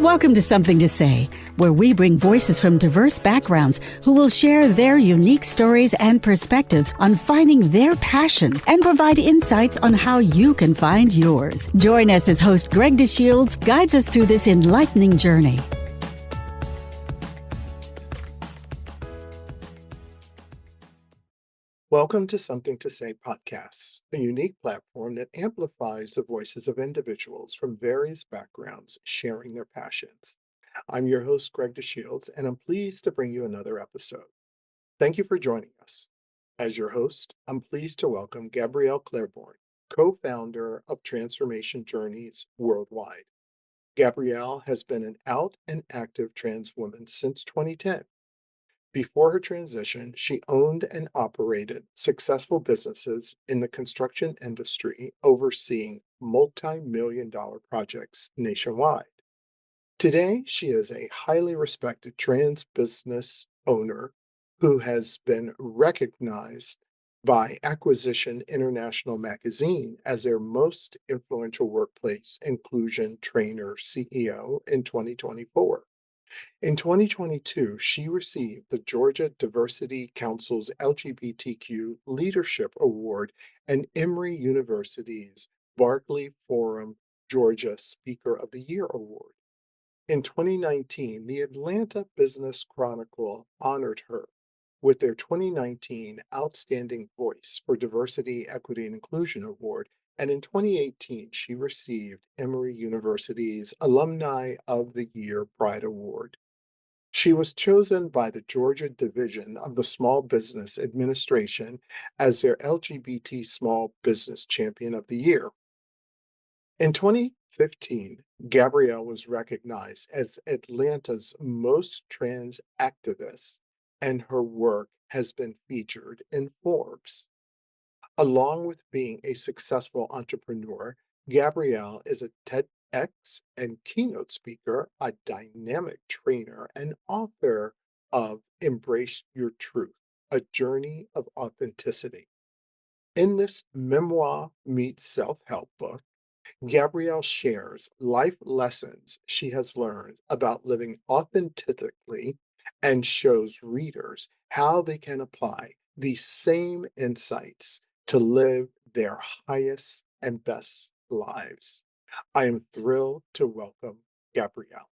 Welcome to Something to Say, where we bring voices from diverse backgrounds who will share their unique stories and perspectives on finding their passion and provide insights on how you can find yours. Join us as host Greg DeShields guides us through this enlightening journey. Welcome to Something to Say podcasts, a unique platform that amplifies the voices of individuals from various backgrounds sharing their passions. I'm your host, Greg DeShields, and I'm pleased to bring you another episode. Thank you for joining us. As your host, I'm pleased to welcome Gabrielle Claiborne, co-founder of Transformation Journeys Worldwide. Gabrielle has been an out and active trans woman since 2010. Before her transition, she owned and operated successful businesses in the construction industry, overseeing multi-million-dollar projects nationwide. Today, she is a highly respected trans business owner who has been recognized by Acquisition International magazine as their most influential workplace inclusion trainer CEO in 2024. In 2022, she received the Georgia Diversity Council's LGBTQ Leadership Award and Emory University's Barkley Forum Georgia Speaker of the Year Award. In 2019, the Atlanta Business Chronicle honored her with their 2019 Outstanding Voice for Diversity, Equity, and Inclusion Award, and in 2018, she received Emory University's Alumni of the Year Pride Award. She was chosen by the Georgia Division of the Small Business Administration as their LGBT Small Business Champion of the Year. In 2015, Gabrielle was recognized as Atlanta's most trans activist, and her work has been featured in Forbes. Along with being a successful entrepreneur, Gabrielle is a TEDx and keynote speaker, a dynamic trainer, and author of Embrace Your Truth, a journey of authenticity. In this memoir meets self-help book, Gabrielle shares life lessons she has learned about living authentically and shows readers how they can apply these same insights to live their highest and best lives. I am thrilled to welcome Gabrielle.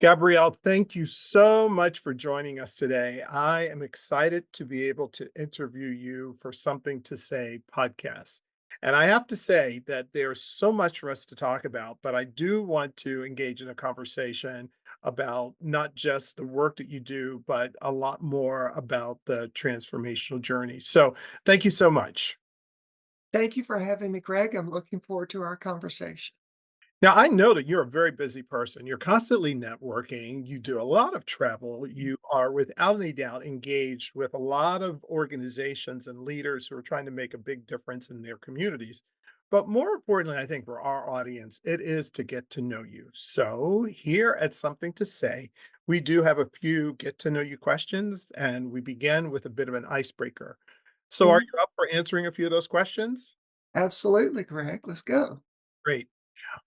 Gabrielle, thank you so much for joining us today. I am excited to be able to interview you for Something to Say podcast. And I have to say that there's so much for us to talk about, but I do want to engage in a conversation about not just the work that you do, but a lot more about the transformational journey. So thank you so much. Thank you for having me, Greg. I'm looking forward to our conversation. Now, I know that you're a very busy person. You're constantly networking. You do a lot of travel. You are, without any doubt, engaged with a lot of organizations and leaders who are trying to make a big difference in their communities. But more importantly, I think for our audience, it is to get to know you. So, here at Something to Say, we do have a few get to know you questions, and we begin with a bit of an icebreaker. So, are Mhm. you up for answering a few of those questions? Absolutely, Greg. Let's go. Great.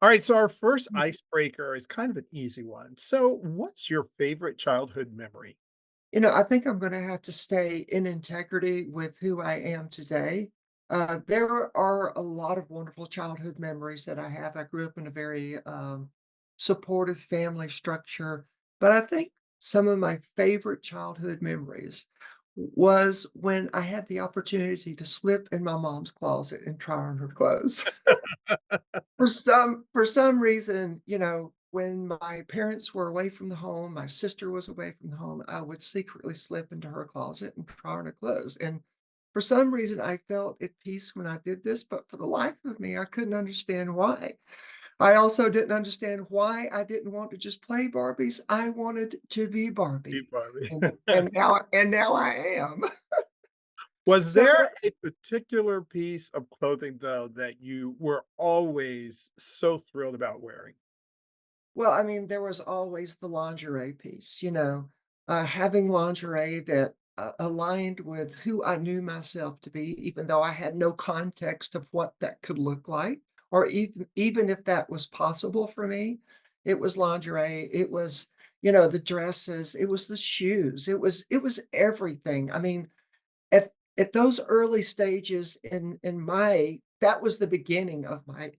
All right, so our first Mm. icebreaker is kind of an easy one. So, what's your favorite childhood memory? I think I'm going to have to stay in integrity with who I am today. There are a lot of wonderful childhood memories that I have. I grew up in a very supportive family structure, but I think some of my favorite childhood memories was when I had the opportunity to slip in my mom's closet and try on her clothes. For some reason, when my parents were away from the home, my sister was away from the home, I would secretly slip into her closet and try on her clothes, and for some reason, I felt at peace when I did this, but for the life of me, I couldn't understand why. I also didn't understand why I didn't want to just play Barbies, I wanted to be Steve Barbie, Harvey. and now I am. Was So there a particular piece of clothing, though, that you were always so thrilled about wearing? Well, I mean, there was always the lingerie piece, having lingerie that aligned with who I knew myself to be, even though I had no context of what that could look like, or even if that was possible for me. it was lingerie, it was, the dresses, it was the shoes, it was everything. I mean, at those early stages in my that was the beginning of my,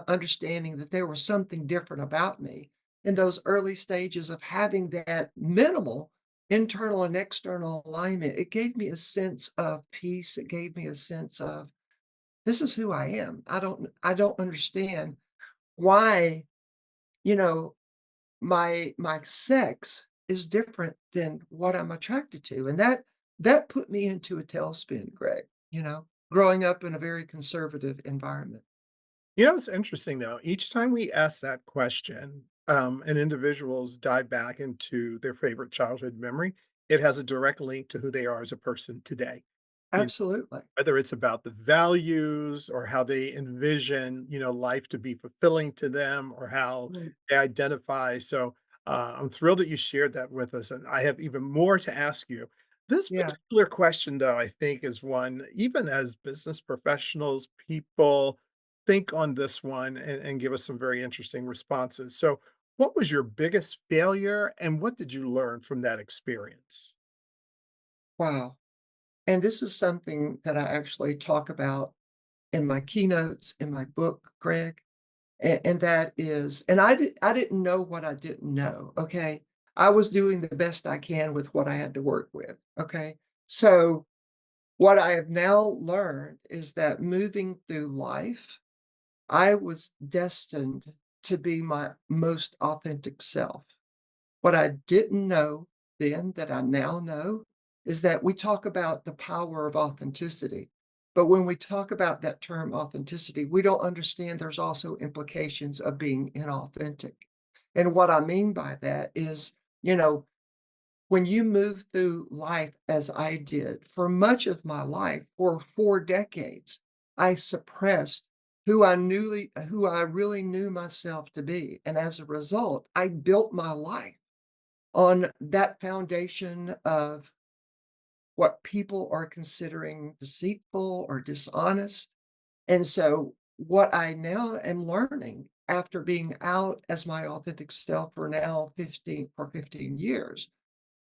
understanding that there was something different about me. In those early stages of having that minimal internal and external alignment, it gave me a sense of peace. It gave me a sense of, "This is who I am. I don't understand why, you know, my sex is different than what I'm attracted to," and that put me into a tailspin, Greg, growing up in a very conservative environment. It's interesting though. Each time we ask that question, and individuals dive back into their favorite childhood memory, it has a direct link to who they are as a person today. You Absolutely. Whether it's about the values or how they envision, life to be fulfilling to them or how Right. they identify. So I'm thrilled that you shared that with us. And I have even more to ask you. This Yeah. particular question, though, I think is one, even as business professionals, people think on this one and give us some very interesting responses. So, what was your biggest failure and what did you learn from that experience? Wow. And this is something that I actually talk about in my keynotes, in my book, Greg. And that is, and I didn't know what I didn't know, okay? I was doing the best I can with what I had to work with, okay? So, what I have now learned is that moving through life, I was destined to be my most authentic self. What I didn't know then that I now know is that we talk about the power of authenticity. But when we talk about that term authenticity, we don't understand there's also implications of being inauthentic. And what I mean by that is, you know, when you move through life as I did for much of my life, for 4 decades, I suppressed who I really knew myself to be. And as a result, I built my life on that foundation of what people are considering deceitful or dishonest. And so, what I now am learning after being out as my authentic self for 15 years,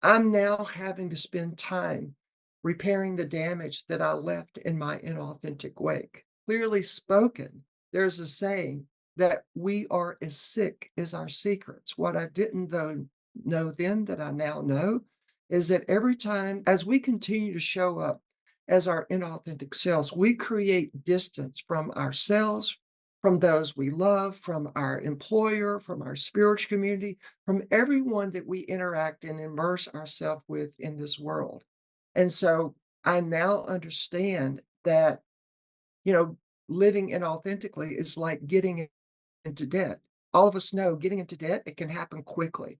I'm now having to spend time repairing the damage that I left in my inauthentic wake. Clearly spoken, there's a saying that we are as sick as our secrets. What I didn't though know then that I now know is that every time as we continue to show up as our inauthentic selves, we create distance from ourselves, from those we love, from our employer, from our spiritual community, from everyone that we interact and immerse ourselves with in this world. And so I now understand that, you know, living inauthentically is like getting into debt. All of us know getting into debt, it can happen quickly.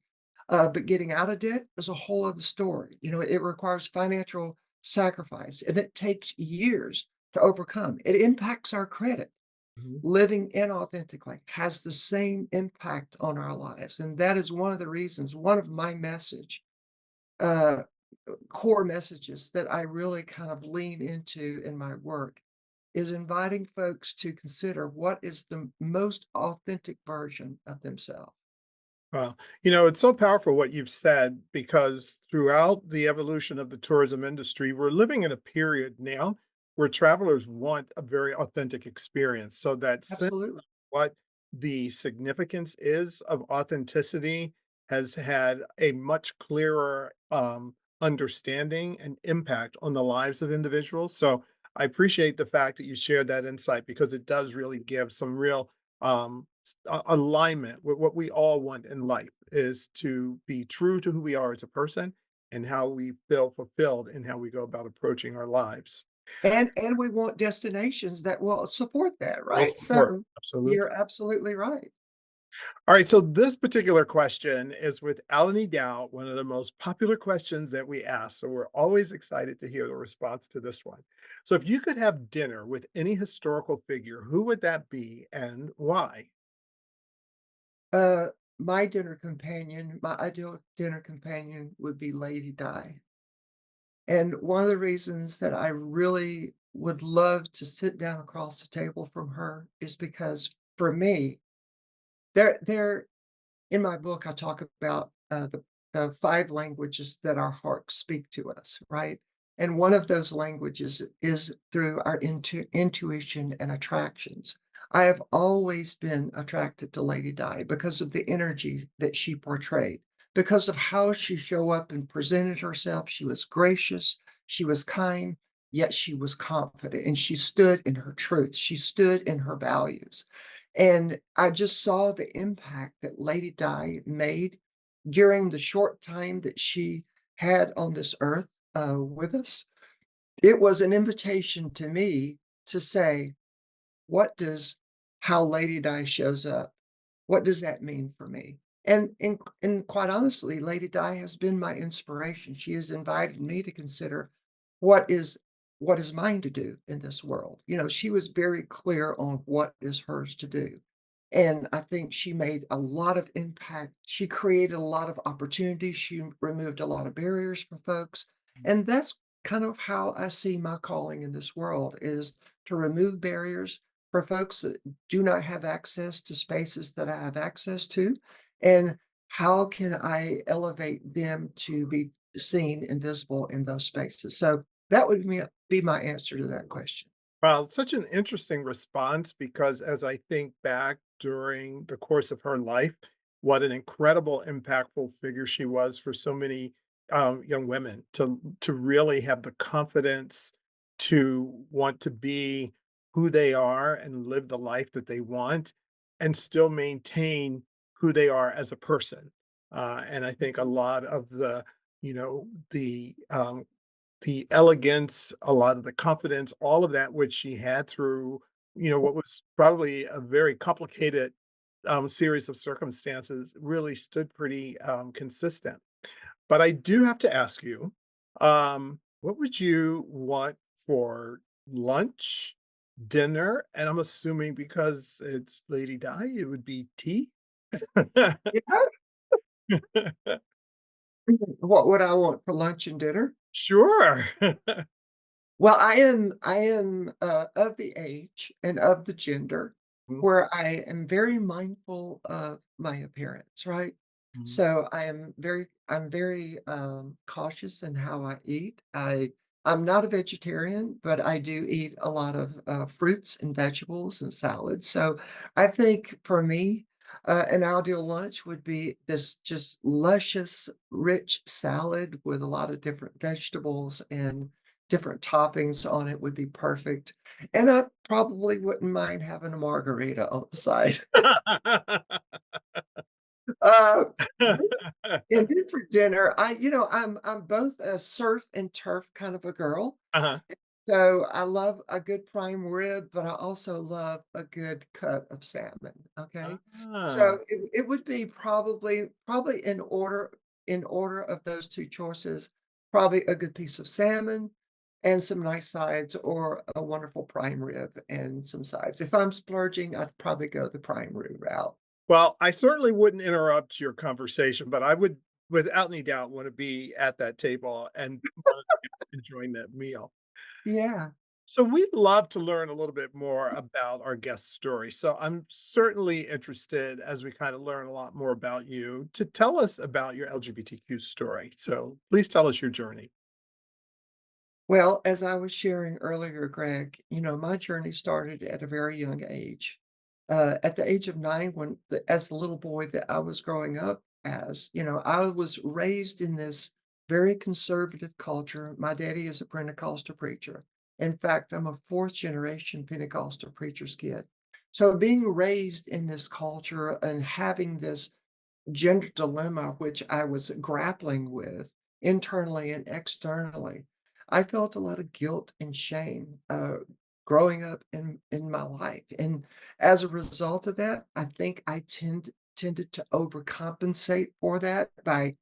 But getting out of debt is a whole other story. It requires financial sacrifice and it takes years to overcome. It impacts our credit. Mhm. Living inauthentically has the same impact on our lives. And that is one of the reasons, one of my uh, core messages that I really kind of lean into in my work is inviting folks to consider what is the most authentic version of themselves. Well, it's so powerful what you've said because throughout the evolution of the tourism industry, we're living in a period now where travelers want a very authentic experience. So that sense Absolutely. of what the significance is of authenticity has had a much clearer understanding and impact on the lives of individuals. So I appreciate the fact that you shared that insight because it does really give some real alignment with what we all want in life is to be true to who we are as a person and how we feel fulfilled in how we go about approaching our lives. And we want destinations that will support that, Full right? support. So Absolutely. you're absolutely right. All right. So this particular question is without any doubt one of the most popular questions that we ask. So we're always excited to hear the response to this one. So if you could have dinner with any historical figure, who would that be and why? Uh, my ideal dinner companion would be Lady Di. And one of the reasons that I really would love to sit down across the table from her is because for me, in my book, I talk about the five languages that our hearts speak to us, right? And one of those languages is through our intuition and attractions. I have always been attracted to Lady Di because of the energy that she portrayed, because of how she showed up and presented herself. She was gracious, she was kind, yet she was confident, and she stood in her truth. She stood in her values. And I just saw the impact that Lady Di made during the short time that she had on this earth with us. It was an invitation to me to say, what does how Lady Di shows up, what does that mean for me? And quite honestly, Lady Di has been my inspiration. She has invited me to consider what is what is mine to do in this world. You know, she was very clear on what is hers to do. And I think she made a lot of impact. She created a lot of opportunities. She removed a lot of barriers for folks. And that's kind of how I see my calling in this world is to remove barriers for folks that do not have access to spaces that I have access to, and how can I elevate them to be seen and visible in those spaces? So that would be my answer to that question. Well, such an interesting response because as I think back during the course of her life, what an incredible, impactful figure she was for so many young women to really have the confidence to want to be who they are and live the life that they want, and still maintain who they are as a person. And I think a lot of you know, the elegance, a lot of the confidence, all of that which she had through, what was probably a very complicated, series of circumstances really stood pretty, consistent. But I do have to ask you, what would you want for lunch, dinner, and I'm assuming because it's Lady Di, it would be tea? Yeah. What would I want for lunch and dinner? Sure. Well, I am of the age and of the gender Mhm, where I am very mindful of my appearance, right? mhm. So I'm very, cautious in how I eat. I'm not a vegetarian, but I do eat a lot of, fruits and vegetables and salads. So I think for me, an ideal lunch would be this just luscious, rich salad with a lot of different vegetables and different toppings on it would be perfect, and I probably wouldn't mind having a margarita on the side. Uh, and then for dinner, I'm both a surf and turf kind of a girl, Uh-huh. so I love a good prime rib, but I also love a good cut of salmon, okay? Ah. So it would be probably in order of those 2 choices, probably a good piece of salmon and some nice sides or a wonderful prime rib and some sides. If I'm splurging, I'd probably go the prime rib route. Well, I certainly wouldn't interrupt your conversation, but I would, without any doubt, wanna be at that table and one of the guests enjoying that meal. Yeah. So we'd love to learn a little bit more about our guest story. So I'm certainly interested as we kind of learn a lot more about you to tell us about your LGBTQ story. So please tell us your journey. Well, as I was sharing earlier, Greg, my journey started at a very young age. At the age of 9, as the little boy that I was growing up as, I was raised in this very conservative culture. My daddy is a Pentecostal preacher. In fact, I'm a fourth generation Pentecostal preacher's kid. So being raised in this culture and having this gender dilemma, which I was grappling with internally and externally. I felt a lot of guilt and shame growing up in my life, and as a result of that, I think I tended to overcompensate for that by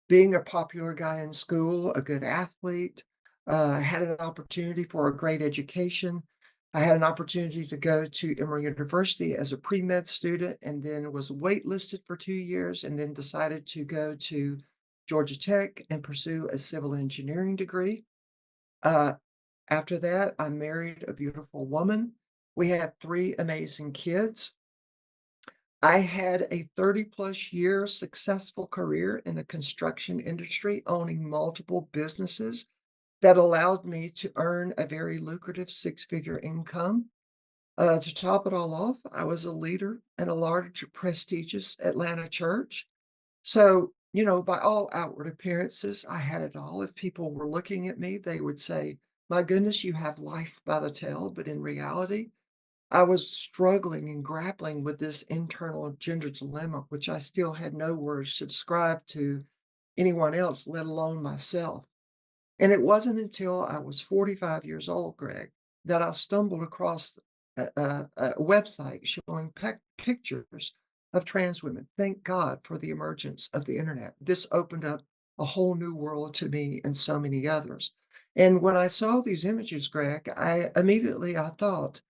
being a popular guy in school, a good athlete, had an opportunity for a great education. I had an opportunity to go to Emory University as a pre-med student and then was waitlisted for 2 years and then decided to go to Georgia Tech and pursue a civil engineering degree. Uh, After that, I married a beautiful woman. We had 3 amazing kids. I had a 30 plus year successful career in the construction industry, owning multiple businesses that allowed me to earn a very lucrative six-figure income. To top it all off, I was a leader in a large, prestigious Atlanta church. So, by all outward appearances, I had it all. If people were looking at me, they would say, "My goodness, you have life by the tail." But in reality, I was struggling and grappling with this internal gender dilemma, which I still had no words to describe to anyone else, let alone myself. And it wasn't until I was 45 years old, Greg, that I stumbled across a website showing pictures of trans women. Thank God for the emergence of the internet. This opened up a whole new world to me and so many others. And when I saw these images, Greg, I thought,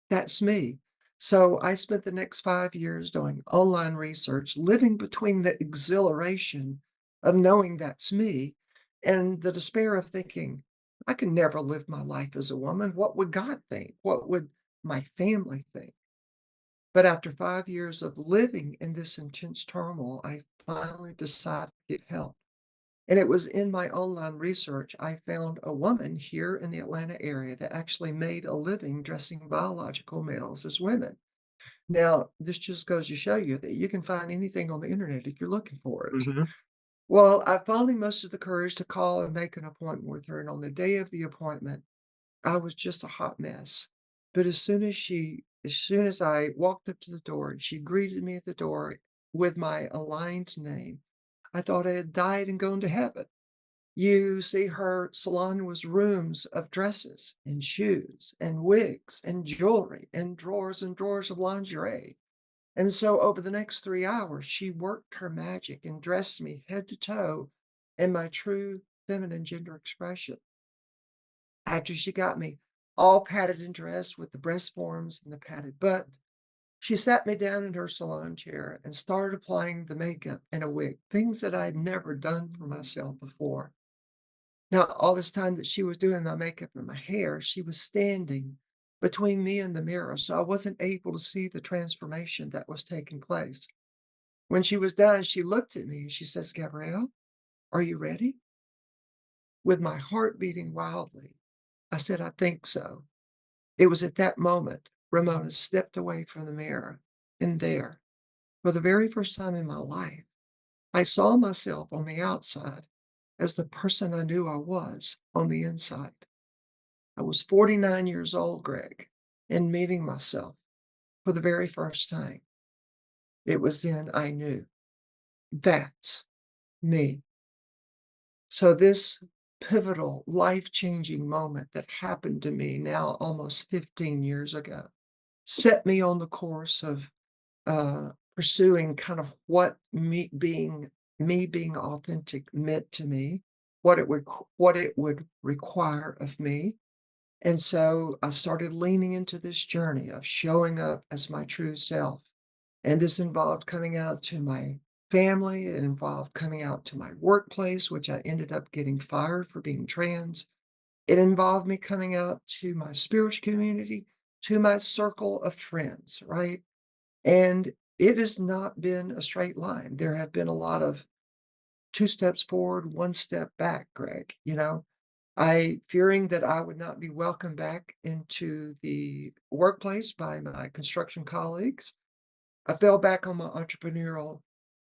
that's me. So I spent the next 5 years doing online research, living between the exhilaration of knowing that's me and the despair of thinking, I can never live my life as a woman. What would God think? What would my family think? But after 5 years of living in this intense turmoil, I finally decided to get help. And it was in my online research, I found a woman here in the Atlanta area that actually made a living dressing biological males as women. Now, this just goes to show you that you can find anything on the internet if you're looking for it. Mhm. Well, I finally mustered the courage to call and make an appointment with her. And on the day of the appointment, I was just a hot mess. But as soon as I walked up to the door and she greeted me at the door with my aligned name, I thought I had died and gone to heaven. You see, her salon was rooms of dresses and shoes and wigs and jewelry and drawers of lingerie. And so over the next 3 hours, she worked her magic and dressed me head to toe in my true feminine gender expression. After she got me all padded and dressed with the breast forms and the padded butt, she sat me down in her salon chair and started applying the makeup and a wig, things that I had never done for myself before. Now, all this time that she was doing my makeup and my hair, she was standing between me and the mirror, so I wasn't able to see the transformation that was taking place. When she was done, she looked at me and she says, "Gabrielle, are you ready?" With my heart beating wildly, I said, "I think so." It was at that moment Ramona stepped away from the mirror, and there, for the very first time in my life, I saw myself on the outside as the person I knew I was on the inside. I was 49 years old, Greg, and meeting myself for the very first time. It was then I knew that's me. So, this pivotal, life changing moment that happened to me now almost 15 years ago set me on the course of pursuing kind of what me being authentic meant to me, what it would require of me. And so I started leaning into this journey of showing up as my true self. And this involved coming out to my family, it involved coming out to my workplace, which I ended up getting fired for being trans. It involved me coming out to my spiritual community, to my circle of friends, right? And it has not been a straight line. There have been a lot of two steps forward, one step back, Greg. I fearing that I would not be welcomed back into the workplace by my construction colleagues. I fell back on my entrepreneurial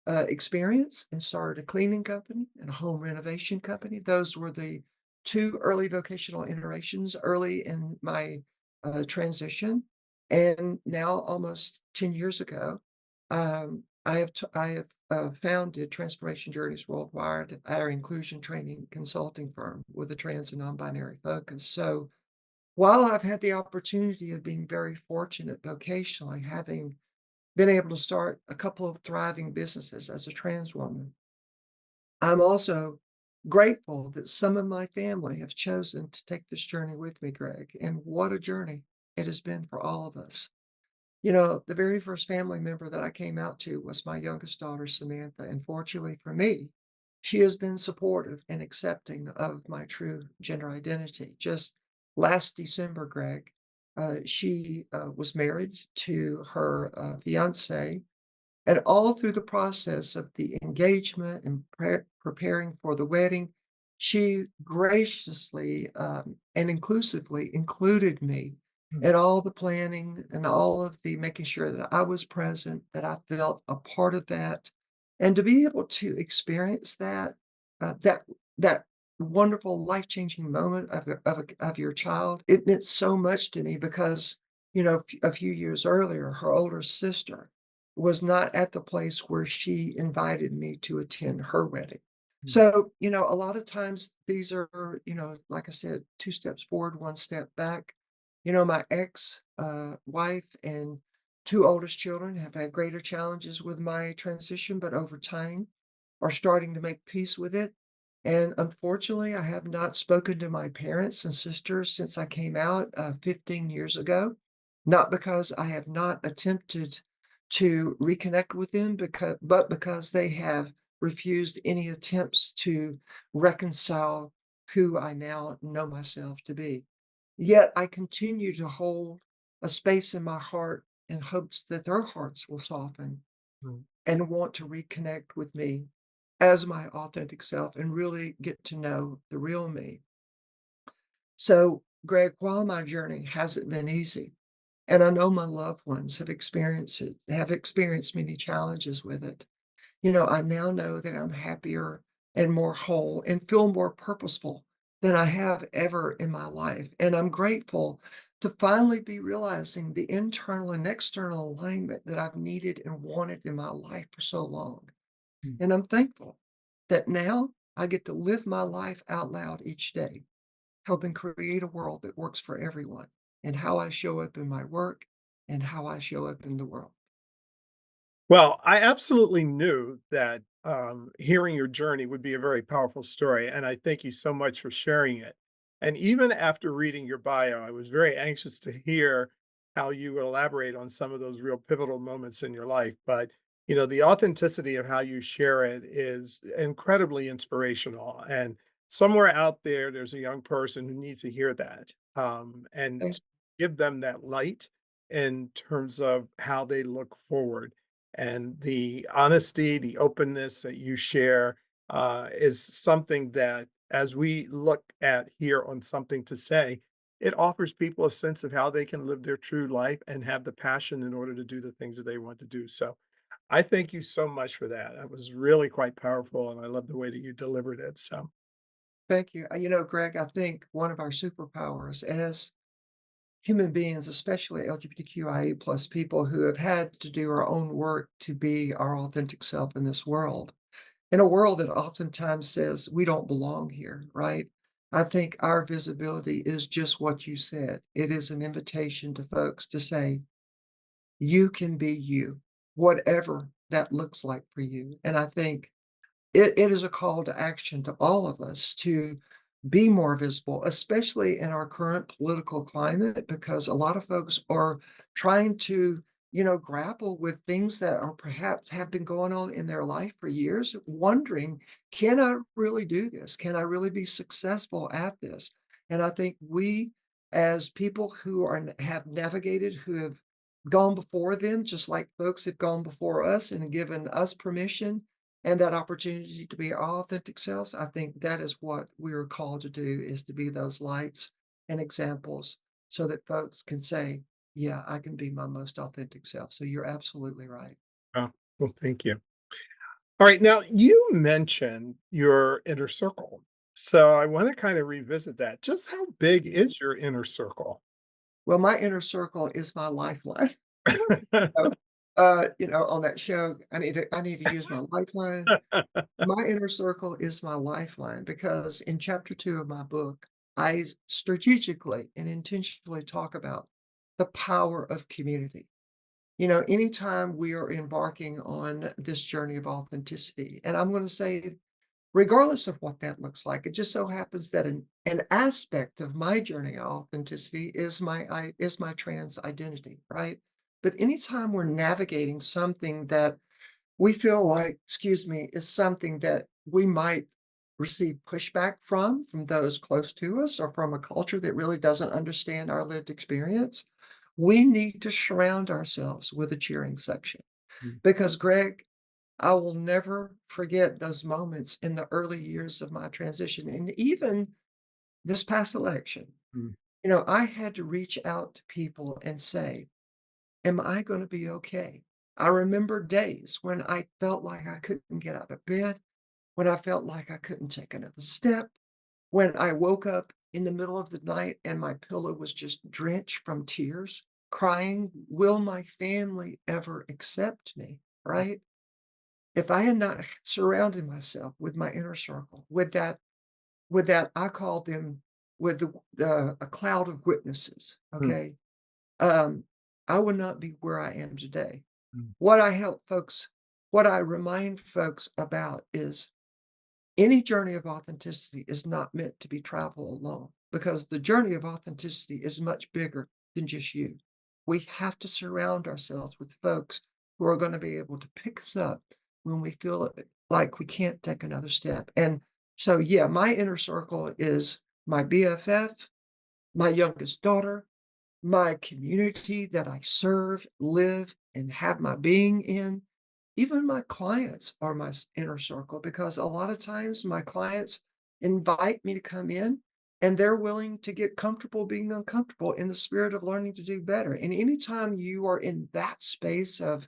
experience and started a cleaning company and a home renovation company. Those were the two early vocational iterations early in my transition. And now, almost 10 years ago, I have founded Transformation Journeys Worldwide, our inclusion training consulting firm with a trans and non binary focus. So, while I've had the opportunity of being very fortunate vocationally, having been able to start a couple of thriving businesses as a trans woman, I'm also grateful that some of my family have chosen to take this journey with me, Greg. And what a journey it has been for all of us. The very first family member that I came out to was my youngest daughter, Samantha. And fortunately for me, she has been supportive and accepting of my true gender identity. Just last December, Greg, she was married to her fiance And all through the process of the engagement and preparing for the wedding, she graciously and inclusively included me Mm, in all the planning and all of the making sure that I was present, that I felt a part of that. And to be able to experience that, that, that wonderful life-changing moment of your child, it meant so much to me because, a few years earlier, her older sister was not at the place where she invited me to attend her wedding. mm, So, a lot of times these are, like I said, 2 steps forward, 1 step back. My ex wife and 2 oldest children have had greater challenges with my transition, but over time are starting to make peace with it. And unfortunately, I have not spoken to my parents and sisters since I came out 15 years ago. Not because I have not attempted to reconnect with them, but because they have refused any attempts to reconcile who I now know myself to be. Yet I continue to hold a space in my heart in hopes that their hearts will soften mm. and want to reconnect with me as my authentic self and really get to know the real me. So, Greg, while my journey hasn't been easy, and I know my loved ones have experienced many challenges with it, I now know that I'm happier and more whole and feel more purposeful than I have ever in my life. And I'm grateful to finally be realizing the internal and external alignment that I've needed and wanted in my life for so long. Mm. And I'm thankful that now I get to live my life out loud each day, helping create a world that works for everyone and how I show up in my work and how I show up in the world. Well, I absolutely knew that hearing your journey would be a very powerful story, and I thank you so much for sharing it. And even after reading your bio, I was very anxious to hear how you would elaborate on some of those real pivotal moments in your life. But the authenticity of how you share it is incredibly inspirational. And somewhere out there, there's a young person who needs to hear that and Thank, to give them that light in terms of how they look forward and the honesty, the openness that you share is something that, as we look at here on Something to Say, it offers people a sense of how they can live their true life and have the passion in order to do the things that they want to do. So I thank you so much for that. That was really quite powerful, and I love the way that you delivered it. So, thank you. Greg, I think one of our superpowers as human beings, especially LGBTQIA plus people who have had to do our own work to be our authentic self in this world, in a world that oftentimes says we don't belong here, right? I think our visibility is just what you said. It is an invitation to folks to say, you can be you, whatever that looks like for you. And I think it is a call to action to all of us to be more visible, especially in our current political climate, because a lot of folks are trying to, grapple with things that are perhaps have been going on in their life for years, wondering, can I really do this? Can I really be successful at this? And I think we, as people who have navigated, who have gone before them, just like folks have gone before us and given us permission and that opportunity to be our authentic selves, I think that is what we are called to do, is to be those lights and examples so that folks can say, yeah, I can be my most authentic self. So you're absolutely right. oh, well, thank you. All right. Now, you mentioned your inner circle. So I want to kind of revisit that. Just how big is your inner circle? Well, my inner circle is my lifeline. So, on that show, I need to use my lifeline. My inner circle is my lifeline because in chapter 2 of my book, I strategically and intentionally talk about the power of community. Anytime we are embarking on this journey of authenticity, and I'm going to say, regardless of what that looks like, it just so happens that an aspect of my journey of authenticity is my trans identity, right? But anytime we're navigating something that we feel like, excuse me, is something that we might receive pushback from those close to us or from a culture that really doesn't understand our lived experience, we need to surround ourselves with a cheering section. Mm, Because, Greg, I will never forget those moments in the early years of my transition. And even this past election, mm, I had to reach out to people and say, am I going to be okay? I remember days when I felt like I couldn't get out of bed, when I felt like I couldn't take another step, when I woke up in the middle of the night and my pillow was just drenched from tears, crying, will my family ever accept me? Right? If I had not surrounded myself with my inner circle, with that, I call them with a cloud of witnesses, mm, okay? Um, I would not be where I am today. mm, What I help folks what I remind folks about is any journey of authenticity is not meant to be traveled alone because the journey of authenticity is much bigger than just you. We have to surround ourselves with folks who are going to be able to pick us up when we feel like we can't take another step. And so, yeah, my inner circle is my BFF, my youngest daughter, my community that I serve, live, and have my being in. Even my clients are my inner circle because a lot of times my clients invite me to come in and they're willing to get comfortable being uncomfortable in the spirit of learning to do better. And anytime you are in that space of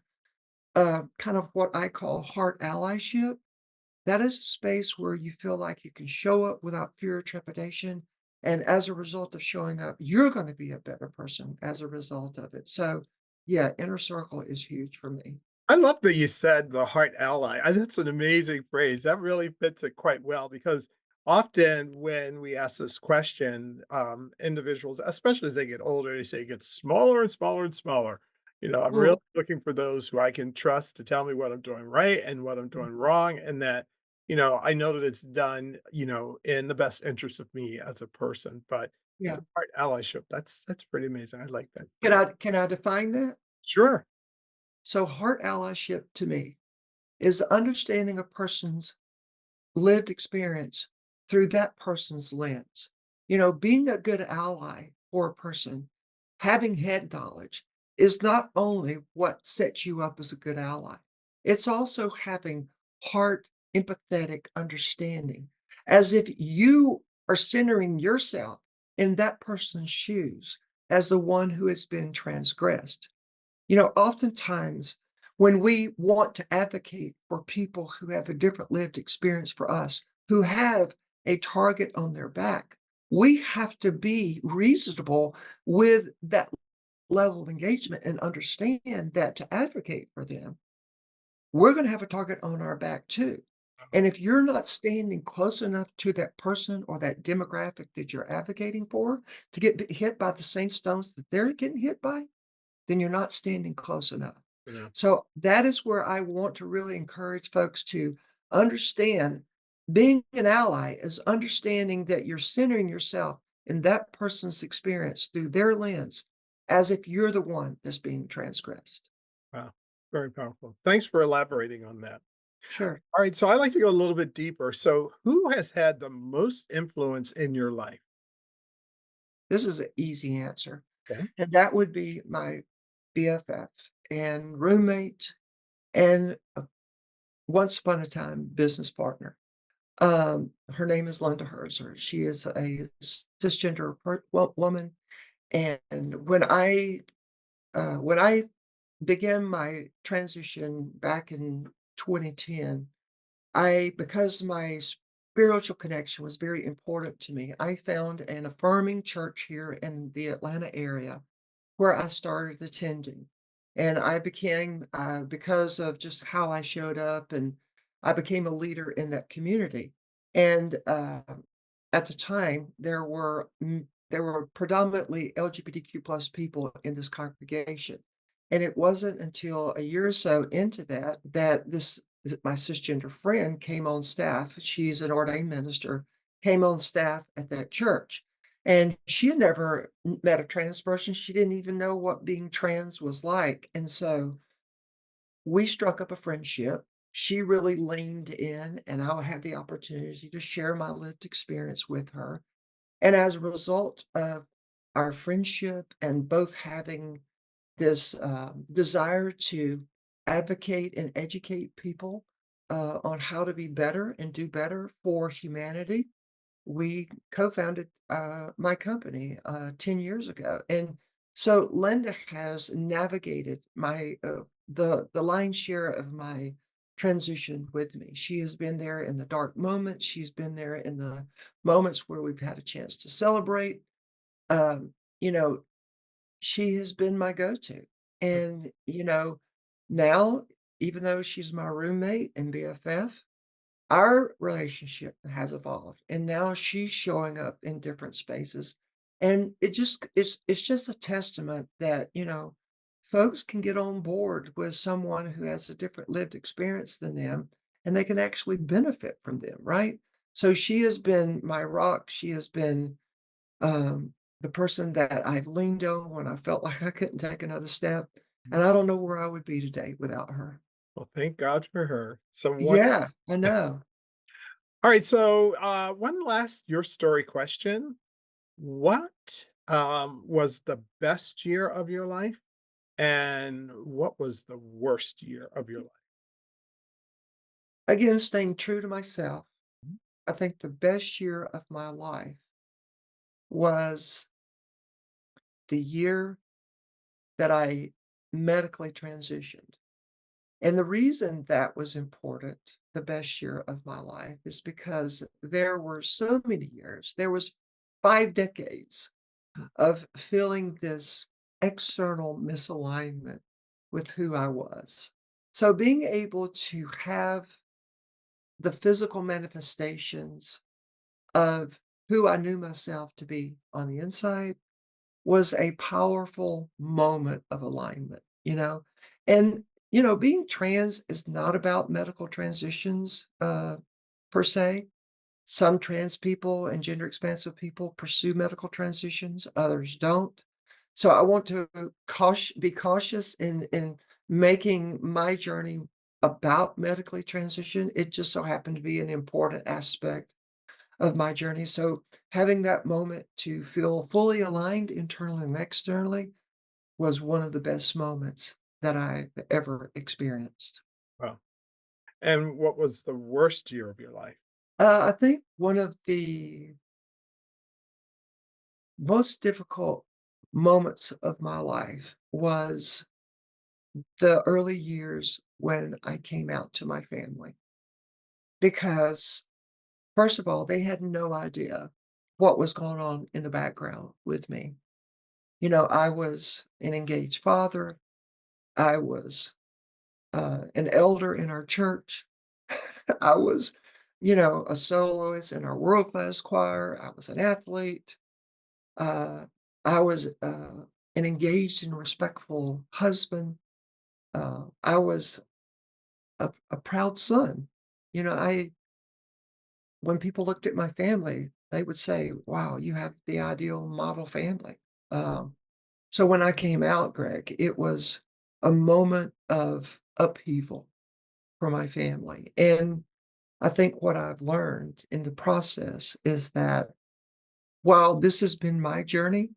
kind of what I call heart allyship, that is a space where you feel like you can show up without fear or trepidation. And as a result of showing up, you're going to be a better person as a result of it. So, yeah, inner circle is huge for me. I love that you said the heart ally. That's an amazing phrase. That really fits it quite well because often when we ask this question, individuals, especially as they get older, they say it gets smaller and smaller and smaller. I'm really Mm, looking for those who I can trust to tell me what I'm doing right and what I'm mm, doing wrong, and that, I know that it's done, in the best interest of me as a person. But yeah. heart allyship, that's pretty amazing. I like that Can phrase. I define that? Sure. So heart allyship to me is understanding a person's lived experience through that person's lens. Being a good ally for a person, having head knowledge is not only what sets you up as a good ally, it's also having heart, empathetic understanding, as if you are centering yourself in that person's shoes as the one who has been transgressed. Oftentimes when we want to advocate for people who have a different lived experience for us, who have a target on their back, we have to be reasonable with that level of engagement and understand that to advocate for them, we're going to have a target on our back too. And if you're not standing close enough to that person or that demographic that you're advocating for to get hit by the same stones that they're getting hit by, then you're not standing close enough. Yeah. So that is where I want to really encourage folks to understand being an ally is understanding that you're centering yourself in that person's experience through their lens as if you're the one that's being transgressed. Wow. Very powerful. Thanks for elaborating on that. Sure. All right, so I'd like to go a little bit deeper. So, who has had the most influence in your life? This is an easy answer. Okay. And that would be my BFF and roommate and once upon a time business partner. Her name is Linda Herzer. She is a cisgender woman, and when I began my transition back in 2010, because my spiritual connection was very important to me, I found an affirming church here in the Atlanta area where I started attending. And I became, because of just how I showed up, and I became a leader in that community. And at the time, there were predominantly LGBTQ plus people in this congregation. And it wasn't until a year or so into that my cisgender friend came on staff. She's an ordained minister, came on staff at that church. And she had never met a trans person. She didn't even know what being trans was like. And so we struck up a friendship. She really leaned in, and I had the opportunity to share my lived experience with her. And as a result of our friendship and both having this desire to advocate and educate people on how to be better and do better for humanity. We co-founded my company 10 years ago. And so Linda has navigated the lion's share of my transition with me. She has been there in the dark moments. She's been there in the moments where we've had a chance to celebrate. Um, you know, she has been my go-to. And, now, even though she's my roommate and BFF, our relationship has evolved, and now she's showing up in different spaces. And it's just a testament that, folks can get on board with someone who has a different lived experience than them, and they can actually benefit from them, right? So she has been my rock. She has been the person that I've leaned on when I felt like I couldn't take another step, and I don't know where I would be today without her. Well, thank God for her. Someone. Yeah, I know. All right, so, one last your story question. What, was the best year of your life, and what was the worst year of your life? Again, staying true to myself, I think the best year of my life was the year that I medically transitioned. And the reason that was important, the best year of my life, is because there were so many years, there was 5 decades of feeling this external misalignment with who I was. So being able to have the physical manifestations of who I knew myself to be on the inside was a powerful moment of alignment. And, being trans is not about medical transitions per se. Some trans people and gender expansive people pursue medical transitions, others don't. So I want to be cautious in making my journey about medically transition. It just so happened to be an important aspect of my journey. So having that moment to feel fully aligned internally and externally was one of the best moments that I ever experienced. Well, and what was the worst year of your life? I think one of the most difficult moments of my life was the early years when I came out to my family. Because, first of all, they had no idea what was going on in the background with me. I was an engaged father. I was an elder in our church. I was, a soloist in our world class choir. I was an athlete. Uh, I was an engaged and respectful husband. I was a proud son. I when people looked at my family, they would say, "Wow, you have the ideal model family." Um, so when I came out, Greg, it was a moment of upheaval for my family. And I think what I've learned in the process is that while this has been my journey,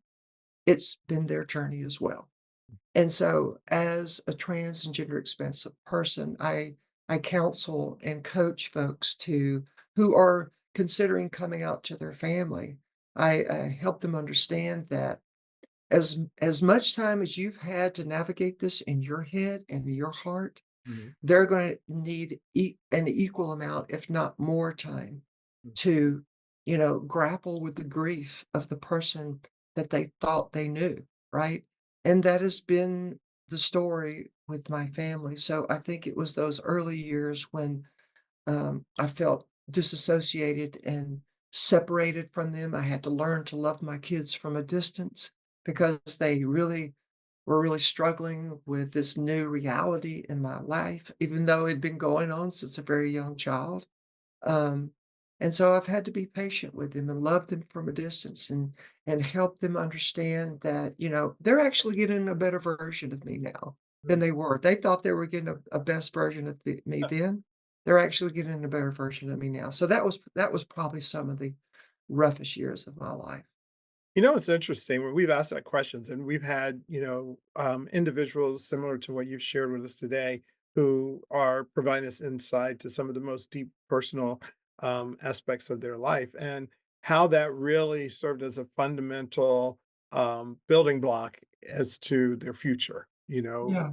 it's been their journey as well. And so as a trans and gender expansive person, I counsel and coach folks to who are considering coming out to their family. I help them understand that as much time as you've had to navigate this in your head and in your heart, Mhm, they're gonna need an equal amount, if not more time mm, to, grapple with the grief of the person that they thought they knew, right? And that has been the story with my family. So I think it was those early years when I felt disassociated and separated from them. I had to learn to love my kids from a distance because they really were really struggling with this new reality in my life, even though it'd been going on since a very young child. Um, and so I've had to be patient with them and love them from a distance and help them understand that, they're actually getting a better version of me now than mm. they were. They thought they were getting a best version of me then. They're actually getting a better version of me now. So that was probably some of the roughest years of my life. It's interesting when we've asked that questions and we've had, individuals similar to what you've shared with us today who are providing us insight to some of the most deep personal aspects of their life, and how that really served as a fundamental building block as to their future. Yeah.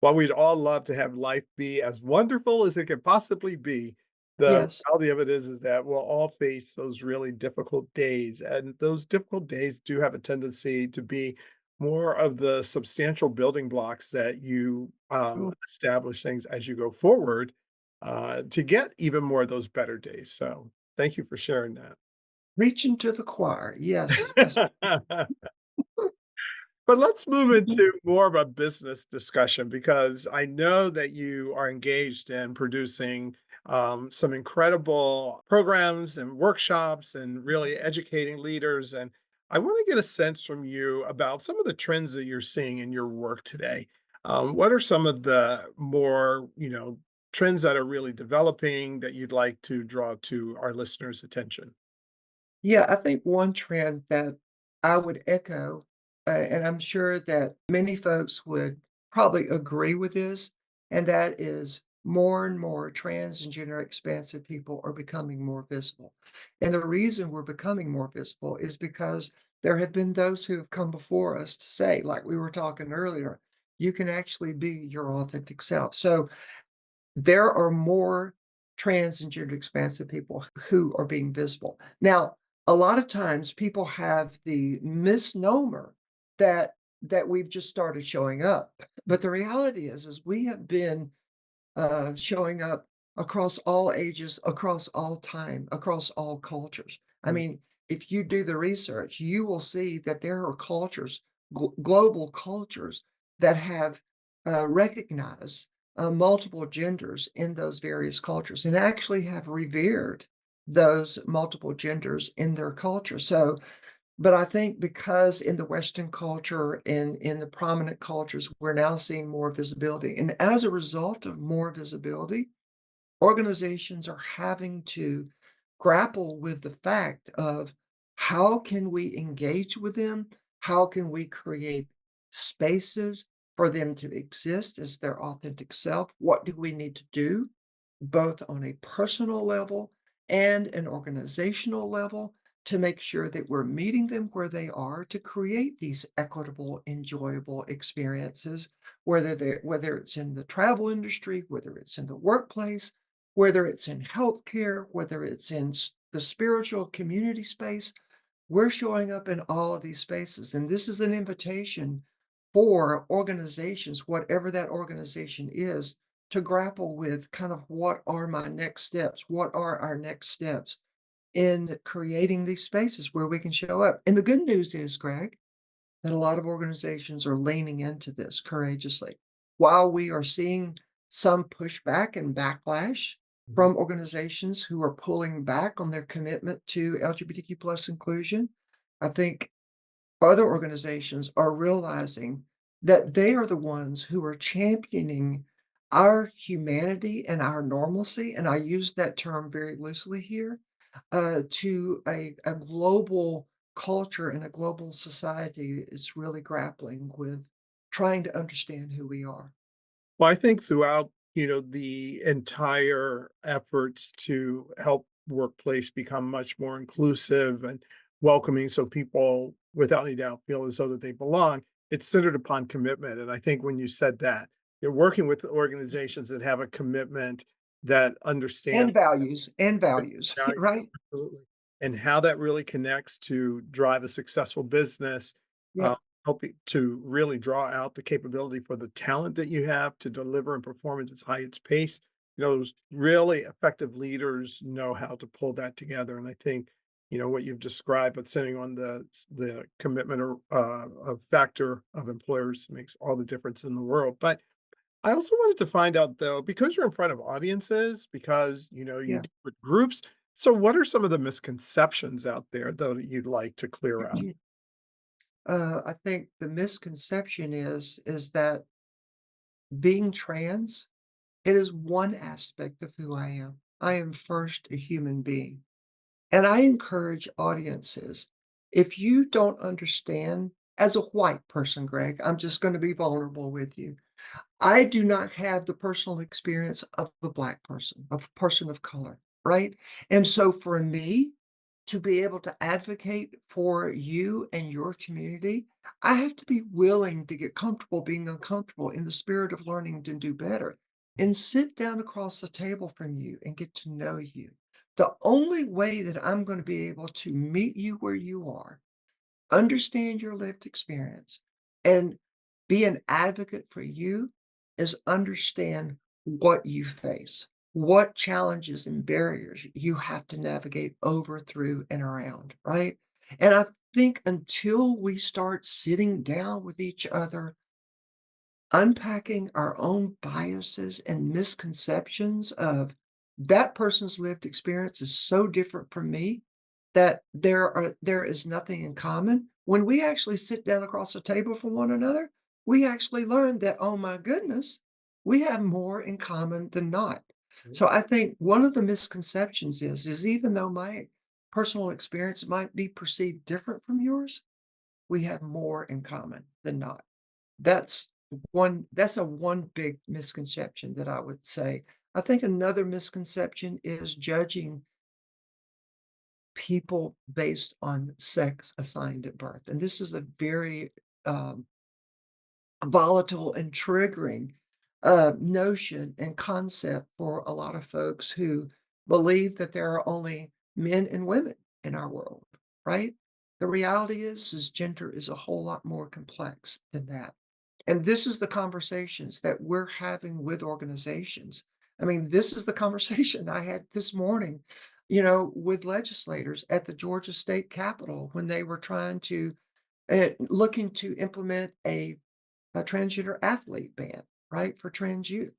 While we'd all love to have life be as wonderful as it could possibly be, the Yes. reality of it is that we'll all face those really difficult days, and those difficult days do have a tendency to be more of the substantial building blocks that you Sure. establish things as you go forward to get even more of those better days. So, thank you for sharing Reaching to the choir. Yes. Yes. that. But let's move into more of a business discussion because I know that you are engaged in producing some incredible programs and workshops and really educating leaders. And I want to get a sense from you about some of the trends that you're seeing in your work today. What are some of the more, trends that are really developing that you'd like to draw to our listeners' attention? Yeah, I think one trend that I would echo, and I'm sure that many folks would probably agree with this, and that is more and more trans and gender expansive people are becoming more visible. And the reason we're becoming more visible is because there have been those who have come before us to say, like we were talking earlier, you can actually be your authentic self. So there are more trans and gender expansive people who are being visible. Now, a lot of times people have the misnomer that we've just started showing up. But the reality is we have been showing up across all ages, across all time, across all cultures. I Mm, mean, if you do the research, you will see that there are cultures, global cultures, that have recognized multiple genders in those various cultures and actually have revered those multiple genders in their culture. So, but I think because in the Western culture and in the prominent cultures, we're now seeing more visibility. And as a result of more visibility, organizations are having to grapple with the fact of how can we engage with them? How can we create spaces for them to exist as their authentic self? What do we need to do, both on a personal level and an organizational level, to make sure that we're meeting them where they are to create these equitable, enjoyable experiences, whether it's in the travel industry, whether it's in the workplace, whether it's in healthcare, whether it's in the spiritual community space. We're showing up in all of these spaces. And this is an invitation for organizations, whatever that organization is, to grapple with kind of what are my next steps? What are our next steps in creating these spaces where we can show up? And the good news is, Greg, that a lot of organizations are leaning into this courageously. While we are seeing some pushback and backlash mhm. from organizations who are pulling back on their commitment to LGBTQ plus inclusion, I think other organizations are realizing that they are the ones who are championing our humanity and our normalcy. And I use that term very loosely here to a global culture and a global society is really grappling with trying to understand who we are. Well, I think throughout, the entire efforts to help workplace become much more inclusive and welcoming so people without any doubt feel as though that they belong, it's centered upon commitment. And I think when you said that, you're working with organizations that have a commitment that understand And values, values, right? absolutely, and how that really connects to drive a successful business, Yeah. uh, helping to really draw out the capability for the talent that you have to deliver and perform at its highest pace. Those really effective leaders know how to pull that together, and I think, what you've described, but sitting on the commitment or a factor of employers makes all the difference in the world. But I also wanted to find out though, because you're in front of audiences, because you Yeah. deal with groups. So what are some of the misconceptions out there though that you'd like to clear out? I think the misconception is that being trans, it is one aspect of who I am. I am first a human being. And I encourage audiences, if you don't understand, as a white person, Greg, I'm just going to be vulnerable with you. I do not have the personal experience of a Black person, of a person of color, right? And so for me to be able to advocate for you and your community, I have to be willing to get comfortable being uncomfortable in the spirit of learning to do better and sit down across the table from you and get to know you. The only way that I'm going to be able to meet you where you are, understand your lived experience, and be an advocate for you is understand what you face, what challenges and barriers you have to navigate over, through, and around, right? And I think until we start sitting down with each other, unpacking our own biases and misconceptions of that person's lived experience is so different from me that there is nothing in common. When we actually sit down across the table from one another, we actually learn that, oh my goodness, we have more in common than not. So I think one of the misconceptions is even though my personal experience might be perceived different from yours, we have more in common than not. That's that's a one big misconception that I would say. I think another misconception is judging people based on sex assigned at birth, and this is a very, um, volatile and triggering, notion and concept for a lot of folks who believe that there are only men and women in our world, right? The reality is gender is a whole lot more complex than that. And this is the conversations that we're having with organizations. I mean, this is the conversation I had this morning, with legislators at the Georgia State Capitol when they were trying to looking to implement a transgender athlete ban, right, for trans youth.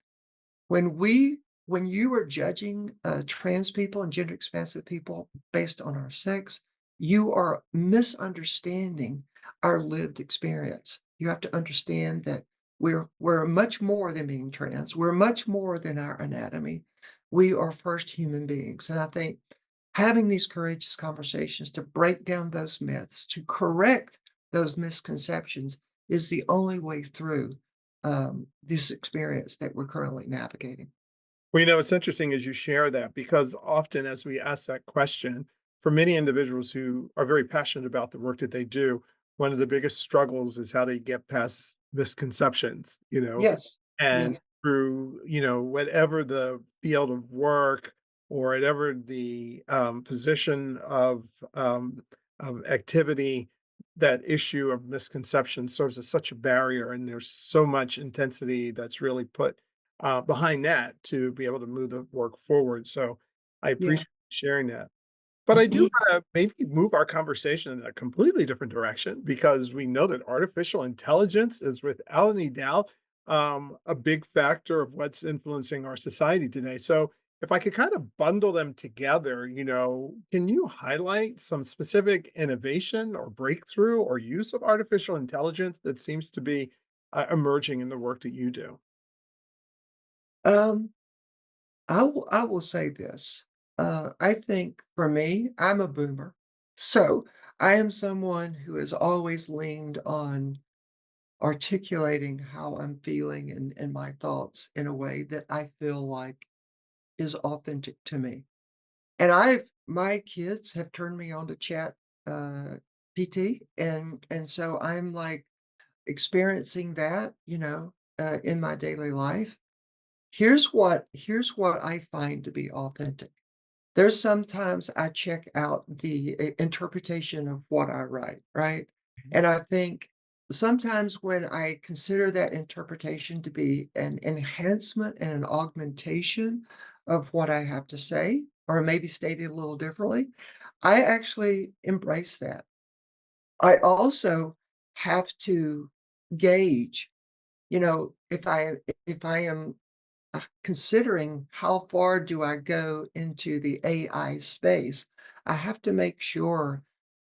When you are judging, trans people and gender expansive people based on our sex, you are misunderstanding our lived experience. You have to understand that we're much more than being trans. We're much more than our anatomy. We are first human beings, and I think having these courageous conversations to break down those myths, to correct those misconceptions is the only way through this experience that we're currently navigating. Well, it's interesting as you share that because often as we ask that question, for many individuals who are very passionate about the work that they do, one of the biggest struggles is how they get past misconceptions, Yes, and yes, through, whatever the field of work or whatever the position of activity, that issue of misconception serves as such a barrier. And there's so much intensity that's really put behind that to be able to move the work forward. So I yeah. appreciate you sharing that. But I do Mhm. wanna maybe move our conversation in a completely different direction because we know that artificial intelligence is without any doubt, a big factor of what's influencing our society today. So if I could kind of bundle them together, can you highlight some specific innovation or breakthrough or use of artificial intelligence that seems to be, emerging in the work that you do? Um, I will say this. I think for me, I'm a boomer. So I am someone who has always leaned on articulating how I'm feeling and my thoughts in a way that I feel like is authentic to me. And my kids have turned me on to Chat PT, and so I'm like experiencing that, in my daily life. Here's what I find to be authentic. There's sometimes I check out the interpretation of what I write, right? Mhm. And I think sometimes when I consider that interpretation to be an enhancement and an augmentation of what I have to say, or maybe stated a little differently, I actually embrace that. I also have to gauge, if I am considering how far do I go into the AI space, I have to make sure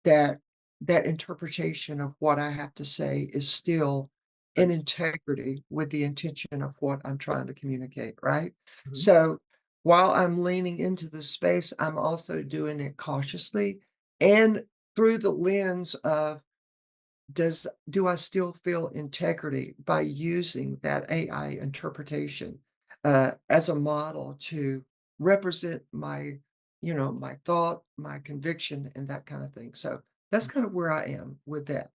that that interpretation of what I have to say is still in Right. integrity with the intention of what I'm trying to communicate, right? Mhm. So while I'm leaning into the space, I'm also doing it cautiously and through the lens of do I still feel integrity by using that AI interpretation, as a model to represent my, my thought, my conviction, and that kind of thing. So that's kind of where I am with that.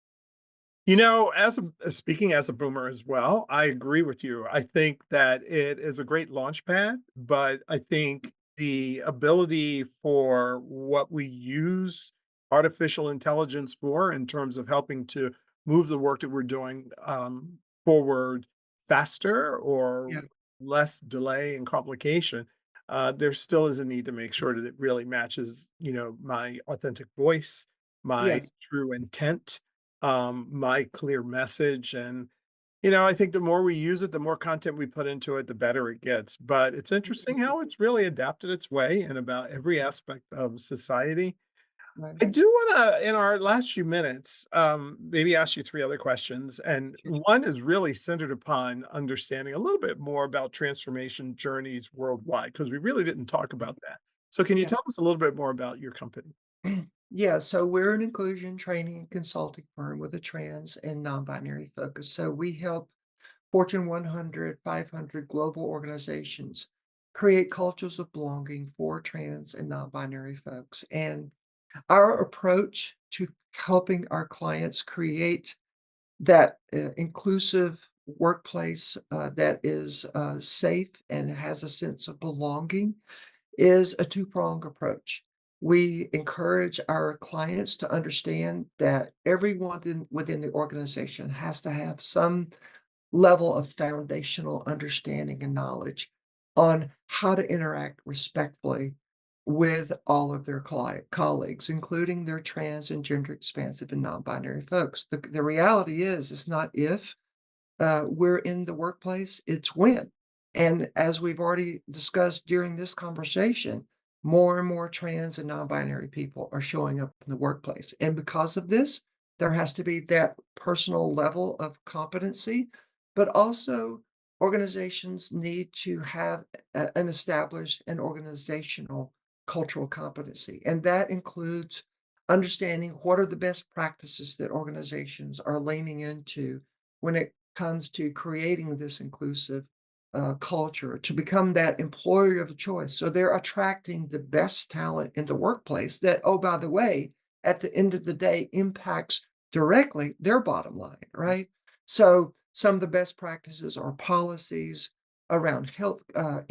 Speaking as a boomer as well, I agree with you. I think that it is a great launch pad, but I think the ability for what we use artificial intelligence for in terms of helping to move the work that we're doing forward faster or Yeah. less delay and complication, there still is a need to make sure that it really matches, my authentic voice, my Yes. true intent, my clear message. And, I think the more we use it, the more content we put into it, the better it gets. But it's interesting how it's really adapted its way in about every aspect of society. Right. I do want to, in our last few minutes, maybe ask you three other questions. And Sure. one is really centered upon understanding a little bit more about transformation journeys worldwide, because we really didn't talk about that. So, can you Yeah. tell us a little bit more about your company? Yeah, so we're an inclusion training and consulting firm with a trans and non-binary focus. So we help Fortune 100, 500 global organizations create cultures of belonging for trans and non-binary folks. And our approach to helping our clients create that inclusive workplace that is safe and has a sense of belonging is a two-pronged approach. We encourage our clients to understand that everyone within the organization has to have some level of foundational understanding and knowledge on how to interact respectfully with all of their colleagues, including their trans and gender expansive and non-binary folks. The reality is, it's not if, we're in the workplace, it's when. And as we've already discussed during this conversation, more and more trans and non-binary people are showing up in the workplace. And because of this, there has to be that personal level of competency, but also organizations need to have an established and organizational cultural competency. And that includes understanding what are the best practices that organizations are leaning into when it comes to creating this inclusive culture to become that employer of choice. So they're attracting the best talent in the workplace that, oh, by the way, at the end of the day, impacts directly their bottom line, right? So some of the best practices are policies around healthcare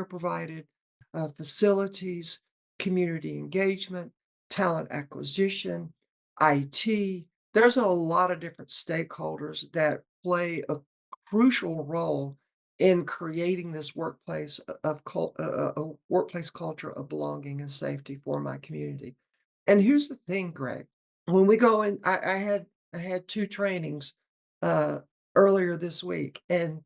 provided, facilities, community engagement, talent acquisition, IT. There's a lot of different stakeholders that play a crucial role in creating this workplace a workplace culture of belonging and safety for my community. And here's the thing, Greg. When we go in, I had 2 trainings, uh, earlier this week, and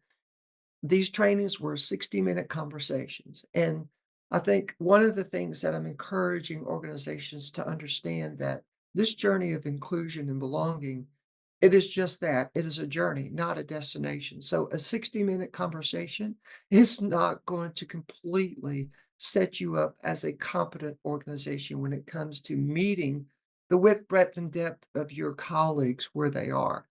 these trainings were 60-minute conversations, and I think one of the things that I'm encouraging organizations to understand that this journey of inclusion and belonging, it is just that. It is a journey, not a destination. So a 60-minute conversation is not going to completely set you up as a competent organization when it comes to meeting the width, breadth, and depth of your colleagues where they are.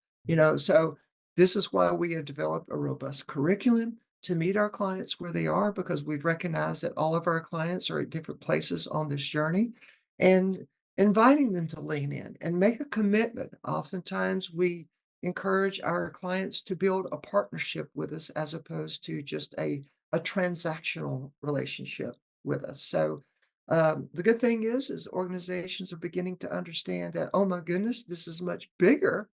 So this is why we have developed a robust curriculum to meet our clients where they are, because we've recognized that all of our clients are at different places on this journey, and inviting them to lean in and make a commitment. Oftentimes, we encourage our clients to build a partnership with us as opposed to just a transactional relationship with us. So, the good thing is organizations are beginning to understand that, oh my goodness, this is much bigger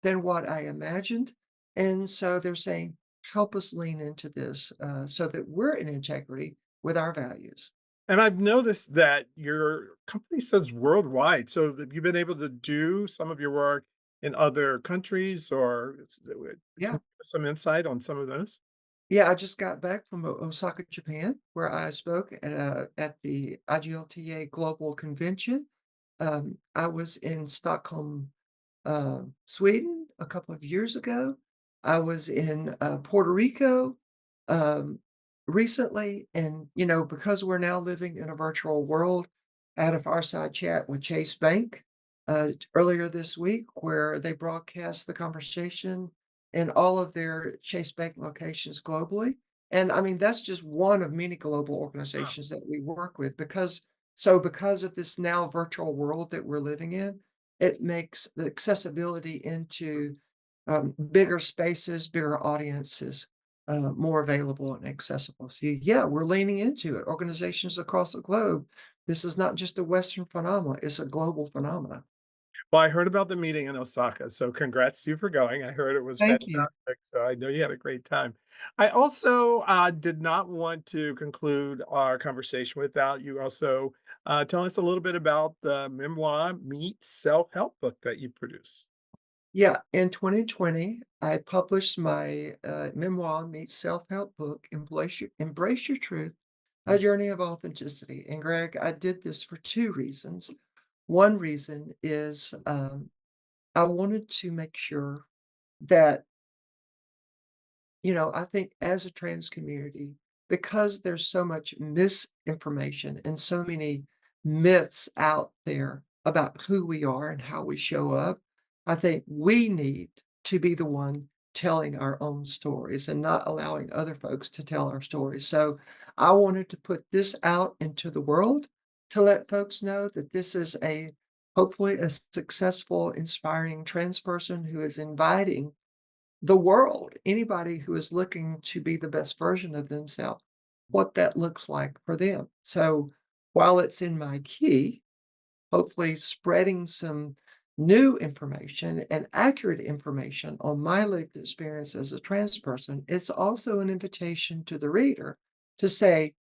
than what I imagined. And so they're saying, help us lean into this so that we're in integrity with our values. And I've noticed that your company says worldwide. So have you been able to do some of your work in other countries, or can Yeah. you give us some insight on some of those? Yeah, I just got back from Osaka, Japan, where I spoke at the IGLTA Global Convention. I was in Stockholm, Sweden a couple of years ago. I was in Puerto Rico um, recently. And, because we're now living in a virtual world, I had a fireside chat with Chase Bank. earlier this week where they broadcast the conversation in all of their Chase Bank locations globally. And I mean, that's just one of many global organizations that we work with because of this now virtual world that we're living in, it makes the accessibility into bigger spaces, bigger audiences, more available and accessible. So, yeah, we're leaning into it. Organizations across the globe. This is not just a Western phenomenon; it's a global phenomenon. Well, I heard about the meeting in Osaka, so congrats to you for going. I heard it was Thank you. fantastic, so I know you had a great time. I also, did not want to conclude our conversation without you also, telling us a little bit about the memoir meets self-help book that you produce. Yeah, in 2020, I published my memoir meets self-help book, Embrace Your Truth, A Mm, Journey of Authenticity. And Greg, I did this for two reasons. One reason is I wanted to make sure that I think as a trans community, because there's so much misinformation and so many myths out there about who we are and how we show up, I think we need to be the one telling our own stories and not allowing other folks to tell our stories. So I wanted to put this out into the world to let folks know that this is a hopefully a successful, inspiring trans person who is inviting the world, anybody who is looking to be the best version of themselves, what that looks like for them. So while it's in my key, hopefully spreading some new information and accurate information on my lived experience as a trans person, it's also an invitation to the reader to say,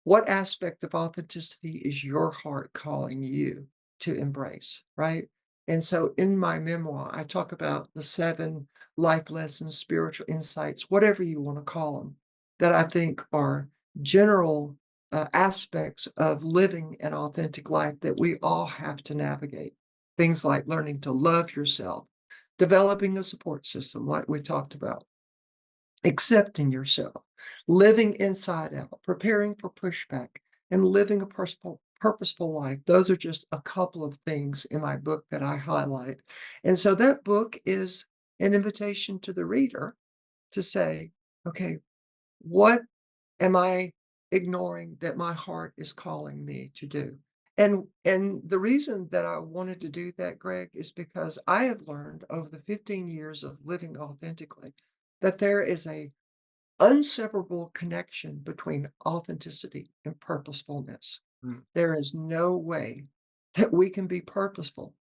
what aspect of authenticity is your heart calling you to embrace, right? And so in my memoir, I talk about the 7 life lessons, spiritual insights, whatever you want to call them, that I think are general aspects of living an authentic life that we all have to navigate. Things like learning to love yourself, developing a support system, like we talked about, accepting yourself, living inside out, preparing for pushback, and living a purposeful life. Those are just a couple of things in my book that I highlight. And so that book is an invitation to the reader to say, okay, what am I ignoring that my heart is calling me to do? And the reason that I wanted to do that, Greg, is because I have learned over the 15 years of living authentically that there is a inseparable connection between authenticity and purposefulness. mm, There is no way that we can be purposeful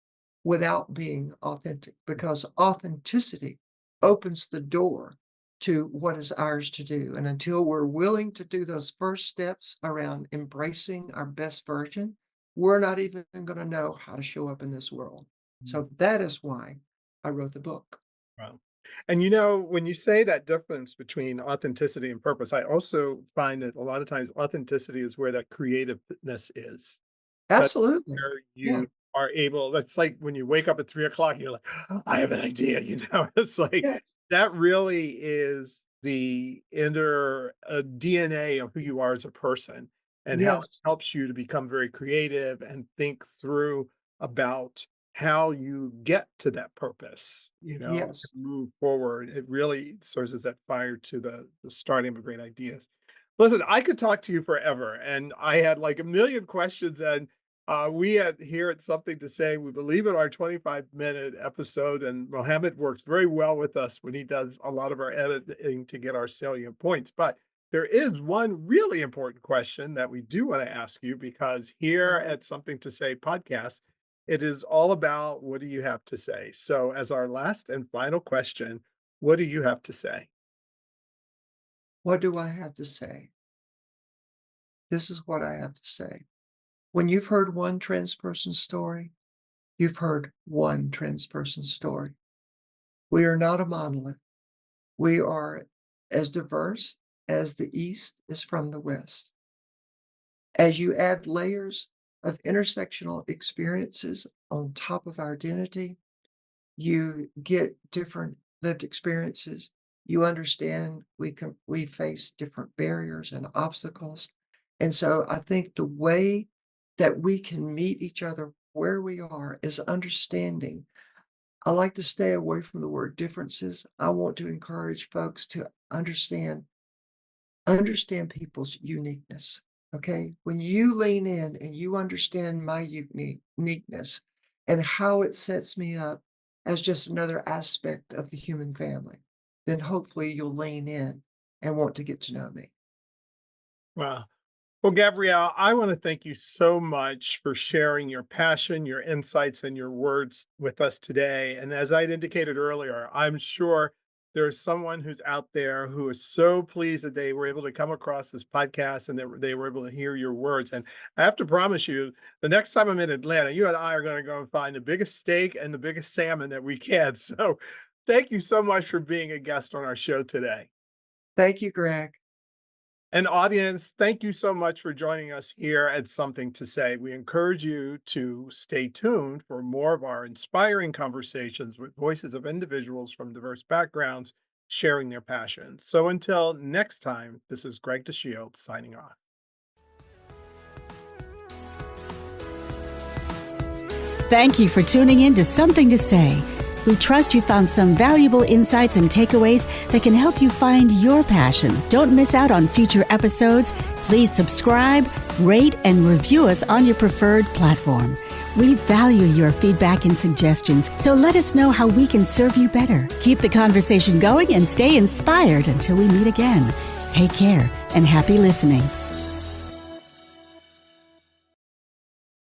without being authentic because authenticity opens the door to what is ours to do. And until we're willing to do those first steps around embracing our best version, we're not even going to know how to show up in this world. mm. So that is why I wrote the book. Wow. And when you say that difference between authenticity and purpose, I also find that a lot of times authenticity is where that creativeness is. That's Absolutely. where Yeah. you are able that's like when you wake up at 3 o'clock, you're like, "I have an idea," It's like Yeah. that really is the inner, DNA of who you are as a person and how it Yes. helps you to become very creative and think through about how you get to that purpose, to Yes. move forward. It really serves as that fire to the starting of great ideas. Listen, I could talk to you forever, and I had like a million questions. And we at here at Something to Say, we believe in our 25-minute episode, and Mohammed works very well with us when he does a lot of our editing to get our salient points. But there is one really important question that we do want to ask you because here at Something to Say podcast, it is all about what do you have to say. So, as our last and final question, what do you have to say? What do I have to say? This is what I have to say. When you've heard one trans person's story, you've heard one trans person's story. We are not a monolith. We are as diverse as the East is from the West. As you add layers of intersectional experiences on top of our identity, you get different lived experiences. You understand we face different barriers and obstacles. And so I think the way that we can meet each other where we are is understanding. I like to stay away from the word differences. I want to encourage folks to understand people's uniqueness. Okay? When you lean in and you understand my uniqueness and how it sets me up as just another aspect of the human family, then hopefully you'll lean in and want to get to know me. Wow. Well, Gabrielle, I want to thank you so much for sharing your passion, your insights, and your words with us today. And as I had indicated earlier, I'm sure there's someone who's out there who is so pleased that they were able to come across this podcast and that they were able to hear your words. And I have to promise you, the next time I'm in Atlanta, you and I are going to go and find the biggest steak and the biggest salmon that we can. So thank you so much for being a guest on our show today. Thank you, Greg. And audience, thank you so much for joining us here at Something to Say. We encourage you to stay tuned for more of our inspiring conversations with voices of individuals from diverse backgrounds sharing their passions. So until next time, this is Greg DeShields signing off. Thank you for tuning in to Something to Say. We trust you found some valuable insights and takeaways that can help you find your passion. Don't miss out on future episodes. Please subscribe, rate, and review us on your preferred platform. We value your feedback and suggestions, so let us know how we can serve you better. Keep the conversation going and stay inspired until we meet again. Take care and happy listening.